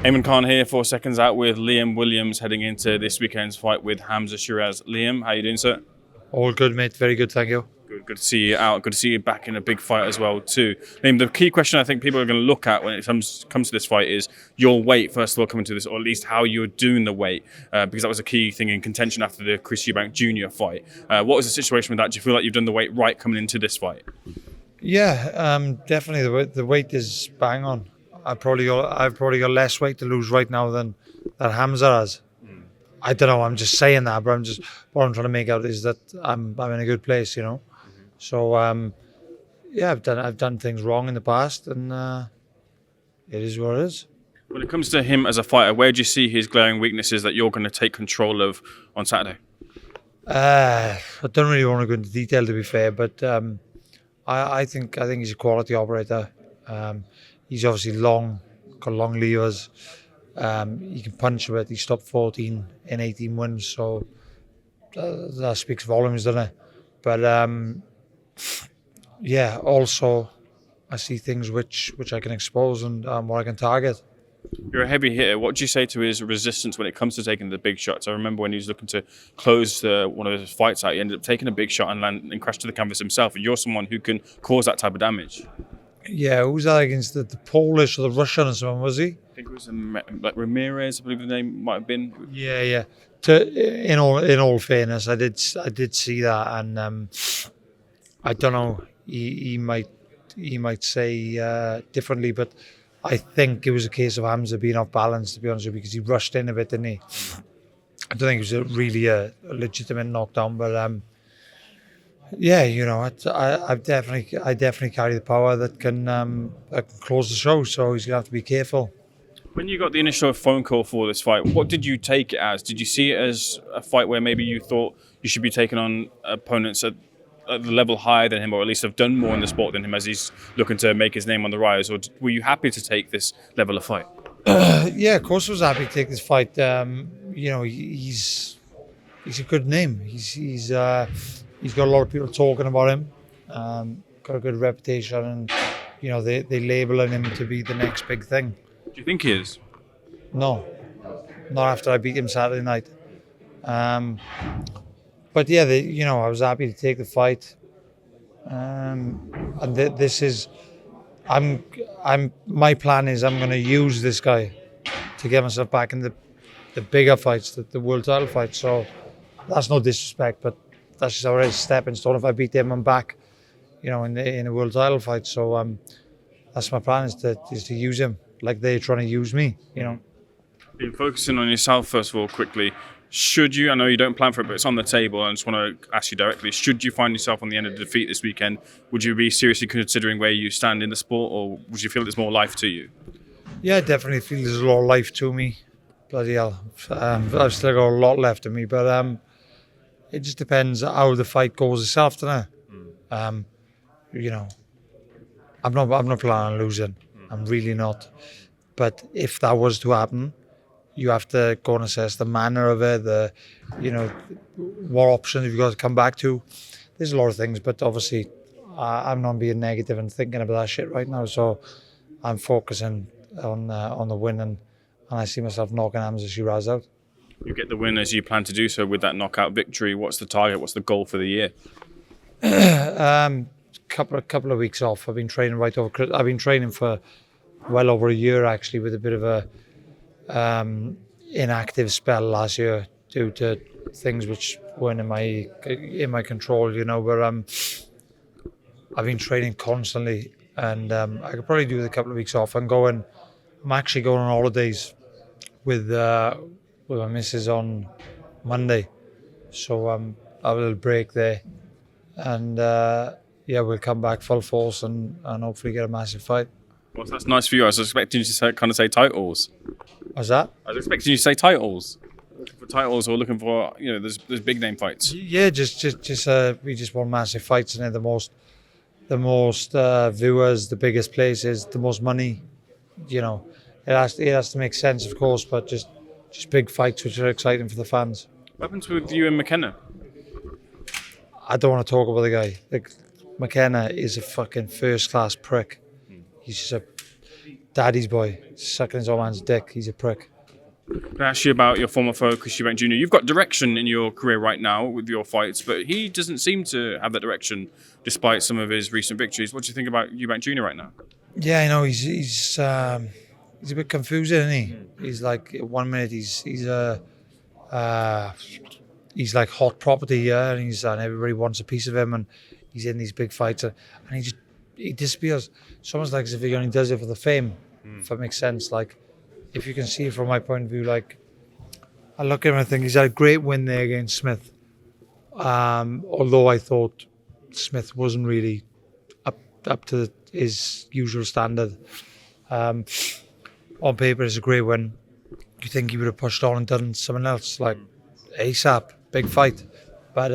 Eamon Khan here for Seconds Out with Liam Williams heading into this weekend's fight with Hamzah Sheeraz. Liam, how you doing, sir? All good, mate. Very good, thank you. Good to see you out. Good to see you back in a big fight as well, too. Liam, the key question I think people are going to look at when it comes to this fight is your weight, first of all, coming to this, or at least how you're doing the weight, because that was a key thing in contention after the Chris Eubank Jr. fight. What was the situation with that? Do you feel like you've done the weight right coming into this fight? Yeah, definitely. The weight is bang on. I've probably got less weight to lose right now than Hamzah has. I don't know. I'm just saying that, but what I'm trying to make out is that I'm in a good place, you know. So yeah, I've done things wrong in the past, and it is what it is. When it comes to him as a fighter, where do you see his glaring weaknesses that you're going to take control of on Saturday? I don't really want to go into detail, to be fair, but I think he's a quality operator. He's obviously long, got long levers. He can punch a bit. He stopped 14 in 18 wins, so that speaks volumes, doesn't it? But yeah, also I see things which I can expose and what I can target. You're a heavy hitter. What do you say to his resistance when it comes to taking the big shots? I remember when he was looking to close one of his fights out, he ended up taking a big shot and crashed to the canvas himself. And you're someone who can cause that type of damage. Yeah, who was that against? The Polish or the Russian or someone, was he? I think it was like Ramirez, I believe the name might have been. Yeah. In all fairness, I did see that, and I don't know. He might say differently, but I think it was a case of Hamzah being off balance, to be honest with you, because he rushed in a bit, didn't he? I don't think it was really a legitimate knockdown, but yeah, you know, I definitely carry the power that can close the show. So he's gonna have to be careful. When you got the initial phone call for this fight, what did you take it as? Did you see it as a fight where maybe you thought you should be taking on opponents at the level higher than him, or at least have done more in the sport than him as he's looking to make his name on the rise? Or were you happy to take this level of fight? Yeah, of course I was happy to take this fight. You know, he's a good name. He's got a lot of people talking about him. Got a good reputation, and you know they labeling him to be the next big thing. Do you think he is? No, not after I beat him Saturday night. But yeah, you know, I was happy to take the fight. And this is, my plan is I'm going to use this guy to get myself back in the bigger fights, the world title fights. So that's no disrespect, but that's just already a stepping stone. If I beat him, I'm back, you know, in a world title fight. So that's my plan is to use him like they're trying to use me, you know. Been focusing on yourself first of all, quickly. Should you, I know you don't plan for it, but it's on the table, I just want to ask you directly, should you find yourself on the end of the defeat this weekend, would you be seriously considering where you stand in the sport, or would you feel there's more life to you? Yeah, I definitely feel there's a lot of life to me. Bloody hell. I've still got a lot left of me, but it just depends how the fight goes itself, doesn't it? You know, I'm not planning on losing. I'm really not. But if that was to happen, you have to go and assess the manner of it, you know, what options have you got to come back to. There's a lot of things, but obviously I'm not being negative and thinking about that shit right now. So I'm focusing on the win, and I see myself knocking Hamzah Sheeraz out. You get the win as you plan to do so with that knockout victory. What's the target? What's the goal for the year? Couple of weeks off. I've been training I've been training for well over a year actually, with a bit of a inactive spell last year due to things which weren't in my control, you know. But I've been training constantly, and I could probably do with a couple of weeks off. I'm actually going on holidays with my missus on Monday, so I have a little break there, and yeah, we'll come back full force and hopefully get a massive fight. Well, that's nice for you. I was expecting you to say titles. What's that? I was expecting you to say titles. Looking for titles, or looking for, you know, there's big name fights. Yeah, we just want massive fights, and the most viewers, the biggest places, the most money. You know, it has to make sense, of course, but just big fights which are exciting for the fans. What happens with you and McKenna? I don't want to talk about the guy. Like, McKenna is a fucking first class prick. He's just daddy's boy, sucking his old man's dick. He's a prick. Can I ask you about your former foe, Chris Eubank Jr.? You've got direction in your career right now with your fights, but he doesn't seem to have that direction despite some of his recent victories. What do you think about Eubank Jr. right now? Yeah, I know he's a bit confusing, isn't he? He's like 1 minute he's like hot property, yeah, and everybody wants a piece of him, and he's in these big fights, and he disappears. It's almost like as if he only does it for the fame, if that makes sense. Like, if you can see it from my point of view, like, I look at him and I think he's had a great win there against Smith. Although I thought Smith wasn't really up to his usual standard. On paper, it's a great win. You think he would have pushed on and done something else, like ASAP, big fight. But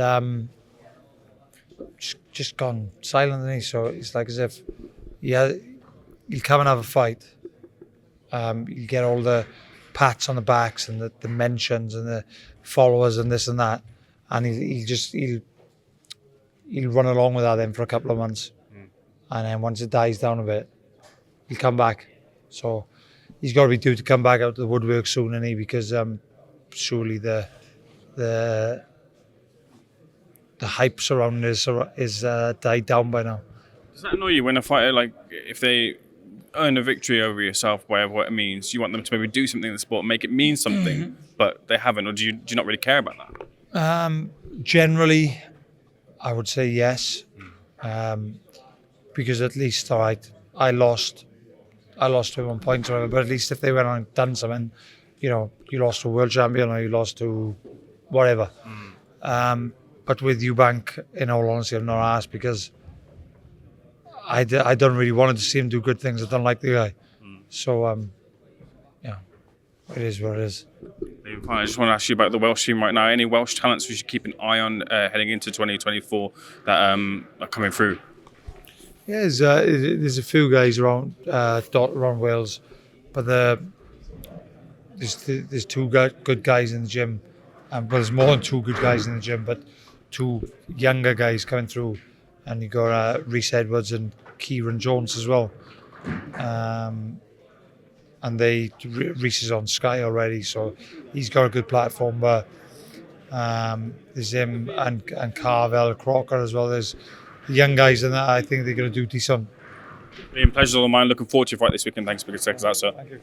just gone silent, isn't he? So it's like as if, yeah, he'll come and have a fight. You get all the pats on the backs and the mentions and the followers and this and that, and he'll run along with that then for a couple of months, and then once it dies down a bit, he'll come back. So he's got to be due to come back out to the woodwork soon, isn't he? Because surely the hype surrounding this is died down by now. Does that annoy you when a fighter, like, if they earn a victory over yourself, whatever it means, you want them to maybe do something in the sport, make it mean something, but they haven't, or do you not really care about that? Generally, I would say yes, because at least, all right, I lost 21 points or whatever, but at least if they went on and done something, you know, you lost to a world champion or you lost to whatever. But with Eubank, in all honesty, I'm not asked because I don't really wanted to see him do good things. I don't like the guy. So, yeah, it is what it is. I just want to ask you about the Welsh team right now. Any Welsh talents we should keep an eye on heading into 2024 that are coming through? Yeah, there's a few guys around Wales, but there's two good guys in the gym. But there's more than two good guys in the gym, but two younger guys coming through. And you got Rhys Edwards and Kieran Jones as well. And Rhys is on Sky already, so he's got a good platform. But there's him and Carvel Crocker as well. There's the young guys in that. I think they're going to do decent. Been a pleasure all mine. Looking forward to your fight this weekend. Thanks for the seconds out, sir. Thank you.